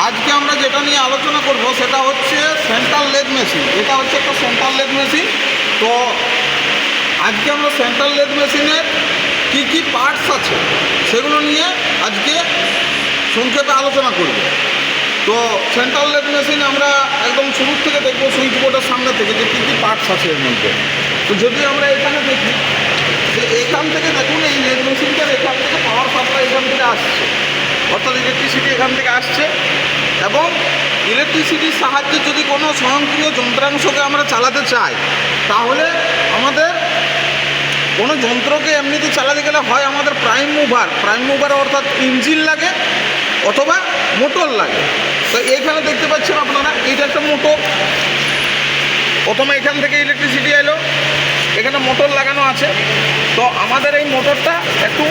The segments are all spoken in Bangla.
আজকে আমরা যেটা নিয়ে আলোচনা করব সেটা হচ্ছে সেন্ট্রাল লেদ মেশিন। এটা হচ্ছে একটা সেন্ট্রাল লেদ মেশিন। তো আজকে আমরা সেন্ট্রাল লেদ মেশিনের কী কী পার্টস আছে সেগুলো নিয়ে আজকে সংক্ষেপে আলোচনা করব। তো সেন্ট্রাল লেদ মেশিন আমরা একদম শুরু থেকে দেখব সুইচ বোর্ডের সামনে থেকে যে কী কী পার্টস আছে এর মধ্যে। তো যদি আমরা এখানে দেখি যে এখান থেকে দেখুন এই লেদ মেশিনটার এখান থেকে পাওয়ার সাপ্লাই এখান থেকে আসছে, অর্থাৎ ইলেকট্রিসিটি এখান থেকে আসছে। এবং ইলেকট্রিসিটির সাহায্যে যদি কোনো স্বয়ংক্রিয় যন্ত্রাংশকে আমরা চালাতে চাই, তাহলে আমাদের কোনো যন্ত্রকে এমনিতে চালাতে গেলে হয় আমাদের প্রাইম মুভার অর্থাৎ ইঞ্জিন লাগে অথবা মোটর লাগে। তো এখানে দেখতে পাচ্ছেন আপনারা এইটা একটা মোটর। প্রথমে এখান থেকে ইলেকট্রিসিটি এলো, এখানে মোটর লাগানো আছে। তো আমাদের এই মোটরটা একটু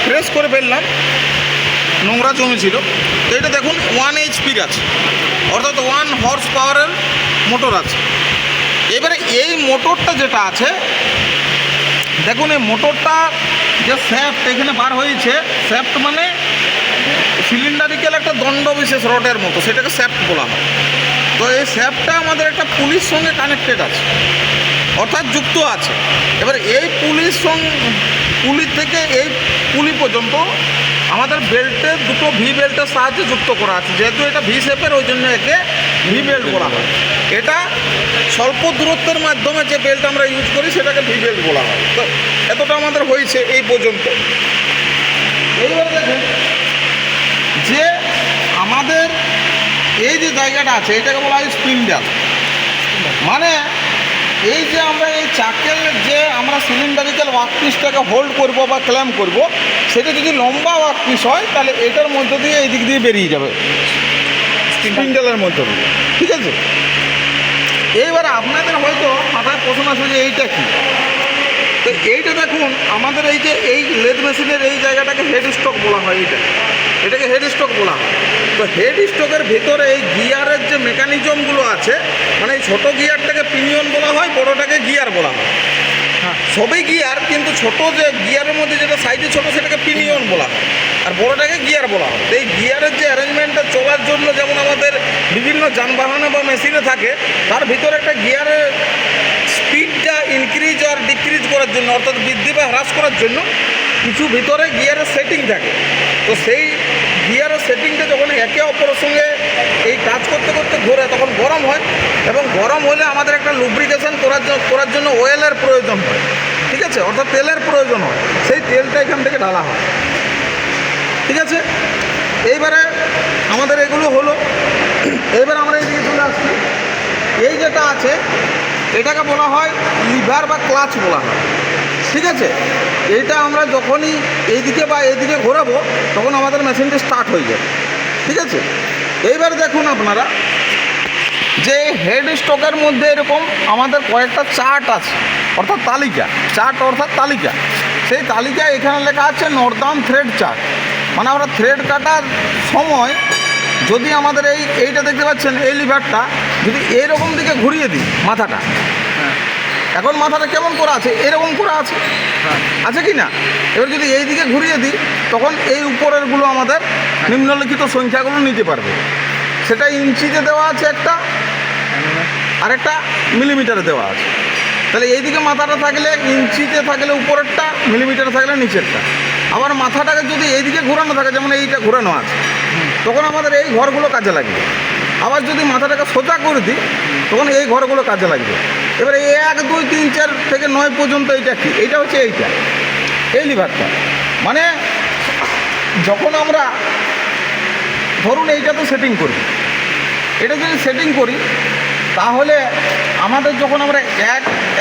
প্রেস করে ফেললাম, নোংরা জমেছিল। তো এটা দেখুন 1 HP আছে, অর্থাৎ 1 হর্স পাওয়ারের মোটর আছে। এবারে এই মোটরটা যেটা আছে দেখুন, এই মোটরটা যে শ্যাফট এখানে বার হয়েছে, শ্যাফট মানে সিলিন্ডারিক্যাল একটা দণ্ড বিশেষ রডের মতো, সেটাকে শ্যাফট বলা হয়। তো এই শ্যাফটটা আমাদের একটা পুলির সঙ্গে কানেক্টেড আছে, অর্থাৎ যুক্ত আছে। এবার এই পুলির থেকে এই পুলি পর্যন্ত আমাদের বেল্টের দুটো ভি বেল্টের সাহায্যে যুক্ত করা আছে। যেহেতু এটা ভি শেপের, ওই জন্য একে ভি বেল্ট বলা হয়। এটা স্বল্প দূরত্বের মাধ্যমে যে বেল্ট আমরা ইউজ করি সেটাকে ভি বেল্ট বলা হয়। তো এতটা আমাদের হয়েছে এই পর্যন্ত। এইবার দেখুন যে আমাদের এই যে জায়গাটা আছে এটাকে বলা হয় স্পিন্ডাল। মানে এই যে আমরা এই চাকের যে আমরা সিলিন্ডারিক্যাল ওয়ার্কপিসটাকে হোল্ড করব বা ক্ল্যাম্প করব, সেটা যদি লম্বা ওয়ার্কপিস হয় তাহলে এটার মধ্য দিয়ে এই দিক দিয়ে বেরিয়ে যাবে, স্পিন্ডালের মধ্য দিয়ে। ঠিক আছে, এইবার আপনাদের হয়তো মাথায় প্রশ্ন আসবে যে এইটা কী। তো এইটা দেখুন, আমাদের এই যে এই লেদ মেশিনের এই জায়গাটাকে হেড স্টক বলা হয়। এটাকে হেড স্টক বলা হয়। তো হেড স্টকের ভিতরে এই গিয়ারের যে মেকানিজমগুলো আছে, মানে এই ছোটো গিয়ারটাকে পিনিয়ন বলা হয়, বড়োটাকে গিয়ার বলা হয়। হ্যাঁ, সবই গিয়ার, কিন্তু ছোটো যে গিয়ারের মধ্যে যেটা সাইজে ছোটো সেটাকে পিনিয়ন বলা হয়, আর বড়োটাকে গিয়ার বলা হয়। তো এই গিয়ারের যে অ্যারেঞ্জমেন্টটা চলার জন্য যেমন আমাদের বিভিন্ন যানবাহনে বা মেশিনে থাকে, তার ভিতরে একটা গিয়ারের স্পিডটা ইনক্রিজ আর ডিক্রিজ করার জন্য, অর্থাৎ বৃদ্ধি বা হ্রাস করার জন্য কিছু ভিতরে গিয়ারের সেটিং থাকে। তো সেই গিয়ারের সেটিংটা যখন একে অপরের সঙ্গে এই কাজ করতে করতে ঘোরে, তখন গরম হয়, এবং গরম হলে আমাদের একটা লুব্রিকেশন করার জন্য অয়েলের প্রয়োজন হয়। ঠিক আছে, অর্থাৎ তেলের প্রয়োজন হয়। সেই তেলটা এখান থেকে ঢালা হয়। ঠিক আছে, এইবারে আমাদের এগুলো হলো। এইবার আমরা এইদিকে চলে আসছি। এই যেটা আছে এটাকে বলা হয় লিভার বা ক্লাচ বলা হয়। ঠিক আছে, এইটা আমরা যখনই এইদিকে বা এইদিকে ঘোরাবো তখন আমাদের মেশিনটি স্টার্ট হয়ে যাবে। ঠিক আছে, এইবার দেখুন আপনারা যে হেড স্টকের মধ্যে এরকম আমাদের কয়েকটা চার্ট আছে, অর্থাৎ তালিকা। সেই তালিকা এখানে লেখা আছে নর্দার্ন থ্রেড চার্ট। মানে আমরা থ্রেড কাটার সময় যদি আমাদের এইটা দেখতে পাচ্ছেন, এই লিভারটা যদি এইরকম দিকে ঘুরিয়ে দিই মাথাটা, এখন মাথাটা কেমন করা আছে, এরকম করা আছে, আছে কি না? এবার যদি এই দিকে ঘুরিয়ে দিই তখন এই উপরেরগুলো আমাদের নিম্নলিখিত সংখ্যাগুলো নিতে পারবে। সেটা ইঞ্চিতে দেওয়া আছে একটা, আর একটা মিলিমিটারে দেওয়া আছে। তাহলে এইদিকে মাথাটা থাকলে ইঞ্চিতে থাকলে উপরেরটা, মিলিমিটারে থাকলে নিচেরটা। আবার মাথাটাকে যদি এইদিকে ঘোরানো থাকে, যেমন এইটা ঘোরানো আছে, তখন আমাদের এই ঘরগুলো কাজে লাগবে। আবার যদি মাথাটাকে সোজা করে দিই তখন এই ঘরগুলো কাজে লাগবে। এবারে 1, 2, 3, 4 থেকে 9 পর্যন্ত এইটা কি, এইটা হচ্ছে এই লিভারটা। মানে যখন আমরা ধরুন এইটা তো সেটিং করি, এটা যদি সেটিং করি তাহলে আমাদের যখন আমরা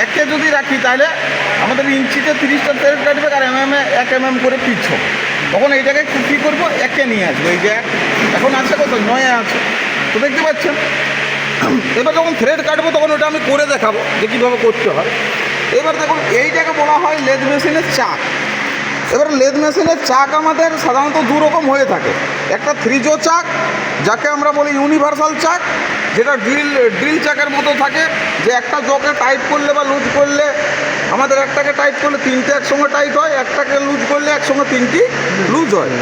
একে যদি রাখি তাহলে আমাদের ইঞ্চিতে 30টা থ্রেড কাটবে, আর mm-এ 1 mm করে পিচ হবে। তখন এইটাকে কী করবো, একে নিয়ে আসবো। এই যে এখন আছে কত, 9-এ আছে, তো দেখতে পাচ্ছেন। এবার যখন থ্রেড কাটবো তখন ওটা আমি করে দেখাবো যে কীভাবে করতে হয়। এবার দেখুন এইটাকে বলা হয় লেদ মেশিনের চাক। এবার লেদ মেশিনের চাক আমাদের সাধারণত দু রকম হয়ে থাকে। একটা থ্রিজো চাক, যাকে আমরা বলি ইউনিভার্সাল চাক, যেটা ড্রিল চাকের মতো থাকে, যে একটা জকে টাইট করলে বা লুজ করলে আমাদের একটাকে টাইট করলে 3টে একসঙ্গে টাইট হয়, একটাকে লুজ করলে একসঙ্গে 3টি লুজ হয়।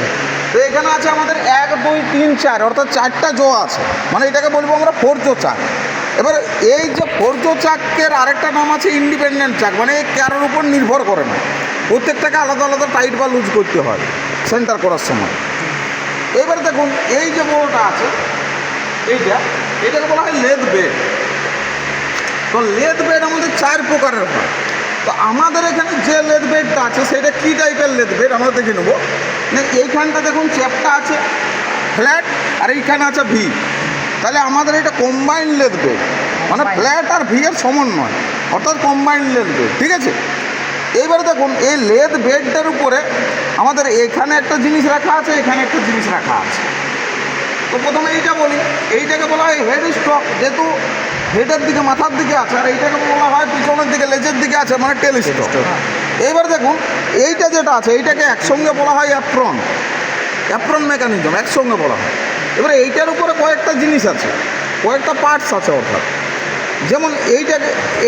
তো এখানে আছে আমাদের 1 2 3 4 অর্থাৎ 4টা জো আছে, মানে এটাকে বলবো আমরা 4 জো চাক। এবার এই যে 4 জো চাকের আরেকটা নাম আছে ইন্ডিপেন্ডেন্ট চাক, মানে কারোর উপর নির্ভর করে না, প্রত্যেকটাকে আলাদা আলাদা টাইট বা লুজ করতে হয় সেন্টার করার সময়। এবার দেখুন এই যে বড়টা আছে এটাকে বলা হয় লেদ বেড। তো লেদ বেড আমাদের 4 প্রকারের হয়। তো আমাদের এখানে যে লেদ বেডটা আছে সেটা কী টাইপের লেদ বেড আমরা দেখে নেবো। এইখানটা দেখুন চ্যাপটা আছে ফ্ল্যাট আর এইখানে আছে ভি, তাহলে আমাদের এটা কম্বাইন্ড লেদ বেড, মানে ফ্ল্যাট আর ভি এর সমন্বয়, অর্থাৎ কম্বাইন্ড লেদ বেড, ঠিক আছে। এইবারে দেখুন এই লেদ বেডটার উপরে আমাদের এখানে একটা জিনিস রাখা আছে, এখানে একটা জিনিস রাখা আছে। তো প্রথমে এইটা বলি, এইটাকে বলা হয় হেড স্টক, যেহেতু হেডের দিকে মাথার দিকে আছে, আর এইটাকে বলা হয় পিছনের দিকে লেজের দিকে আছে, মানে টেল স্টক। এইবার দেখুন এইটা যেটা আছে এইটাকে একসঙ্গে বলা হয় অ্যাপ্রন মেকানিজম, একসঙ্গে বলা হয়। এবারে এইটার উপরে কয়েকটা জিনিস আছে, কয়েকটা পার্টস আছে, অর্থাৎ যেমন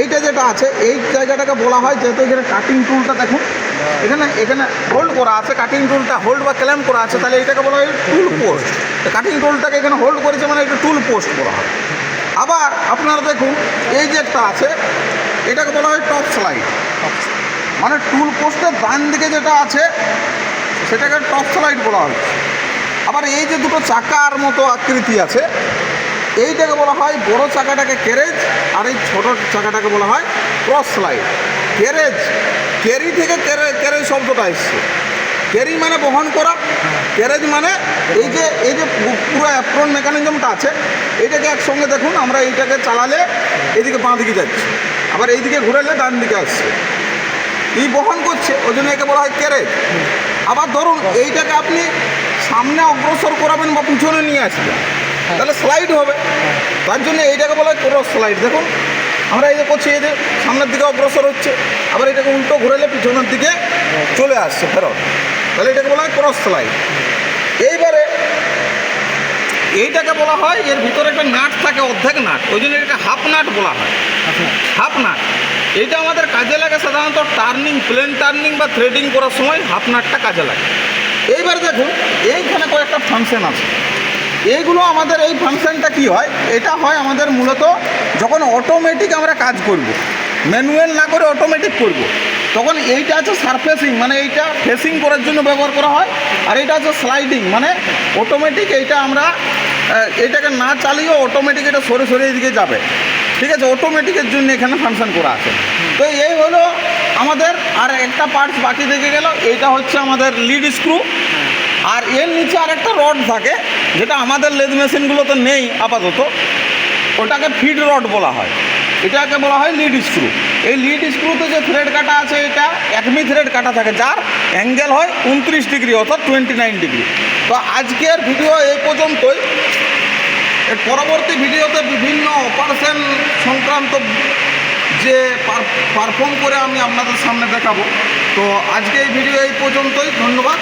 এইটা যেটা আছে এই জায়গাটাকে বলা হয়, যেহেতু এখানে কাটিং টুলটা দেখুন এখানে হোল্ড করা আছে, কাটিং টুলটা হোল্ড বা ক্ল্যাম্প করা আছে, তাহলে এইটাকে বলা হয় টুল পোস্ট। কাটিং টুলটাকে এখানে হোল্ড করেছে মানে এটা টুল পোস্ট বলা হয়। আবার আপনারা দেখুন এই যে একটা আছে এটাকে বলা হয় টপ স্লাইড, মানে টুল পোস্টের ডান দিকে যেটা আছে সেটাকে টপ স্লাইড বলা হয়। আবার এই যে দুটো চাকার মতো আকৃতি আছে এইটাকে বলা হয় বড় চাকাটাকে ক্যারেজ, আর এই ছোটো চাকাটাকে বলা হয় ক্রস স্লাইড। ক্যারি থেকে ক্যারেজ শব্দটা এসছে। ক্যারি মানে বহন করা, ক্যারেজ মানে এই যে পুরো অ্যাপ্রন মেকানিজমটা আছে এইটাকে একসঙ্গে দেখুন, আমরা এইটাকে চালালে এইদিকে বাঁ দিকে যাচ্ছে, আবার এইদিকে ঘুরালে ডান দিকে আসছে, এই বহন করছে, ওই জন্য একে বলা হয় ক্যারেজ। আবার ধরুন এইটাকে আপনি সামনে অগ্রসর করাবেন বা পিছনে নিয়ে আসবেন, তাহলে স্লাইড হবে, তার জন্য এইটাকে বলা হয় ক্রস স্লাইড। দেখুন আমরা এই যে করছি, এই যে সামনের দিকে অগ্রসর হচ্ছে, আবার এটাকে উল্টো ঘুরালে পিছনের দিকে চলে আসছে ফেরত, তাহলে এটাকে বলা হয় ক্রস স্লাইড। এইবারে এইটাকে বলা হয় এর ভিতরে একটা নাট থাকে, অর্ধেক নাট, ওই জন্য এটাকে হাফ নাট বলা হয়। হাফ নাট এইটা আমাদের কাজে লাগে সাধারণত প্লেন টার্নিং বা থ্রেডিং করার সময় হাফ নাটটা কাজে লাগে। এইবার দেখুন এইখানে কয়েকটা ফাংশন আছে, এইগুলো আমাদের এই ফাংশনটা কি হয়, এটা হয় আমাদের মূলত যখন অটোমেটিক আমরা কাজ করব, ম্যানুয়াল না করে অটোমেটিক করব, তখন এইটা আছে সারফেসিং, মানে এইটা ফেসিং করার জন্য ব্যবহার করা হয়, আর এইটা আছে স্লাইডিং, মানে অটোমেটিক এইটা আমরা এটাকে না চালিয়েও অটোমেটিক এটা সরে সরে এদিকে যাবে, ঠিক আছে, অটোমেটিকের জন্য এখানে ফাংশন করা আছে। তো এই হলো আমাদের, আর একটা পার্টস বাকি থেকে গেল, এইটা হচ্ছে আমাদের লিড স্ক্রু, আর এর নিচে আর একটা রড থাকে যেটা আমাদের লেদ মেশিনগুলোতে নেই আপাতত, ওটাকে ফিড রড বলা হয়, এটাকে বলা হয় লিড স্ক্রু। এই লিড স্ক্রুতে যে থ্রেড কাটা আছে এটা একমি থ্রেড কাটা থাকে, যার অ্যাঙ্গেল হয় 29 ডিগ্রি অর্থাৎ 29 ডিগ্রি। তো আজকের ভিডিও এই পর্যন্তই। এর পরবর্তী ভিডিওতে বিভিন্ন অপারেশন সংক্রান্ত যে পারফর্ম করে আমি আপনাদের সামনে দেখাবো। তো আজকে এই ভিডিও এই পর্যন্তই, ধন্যবাদ।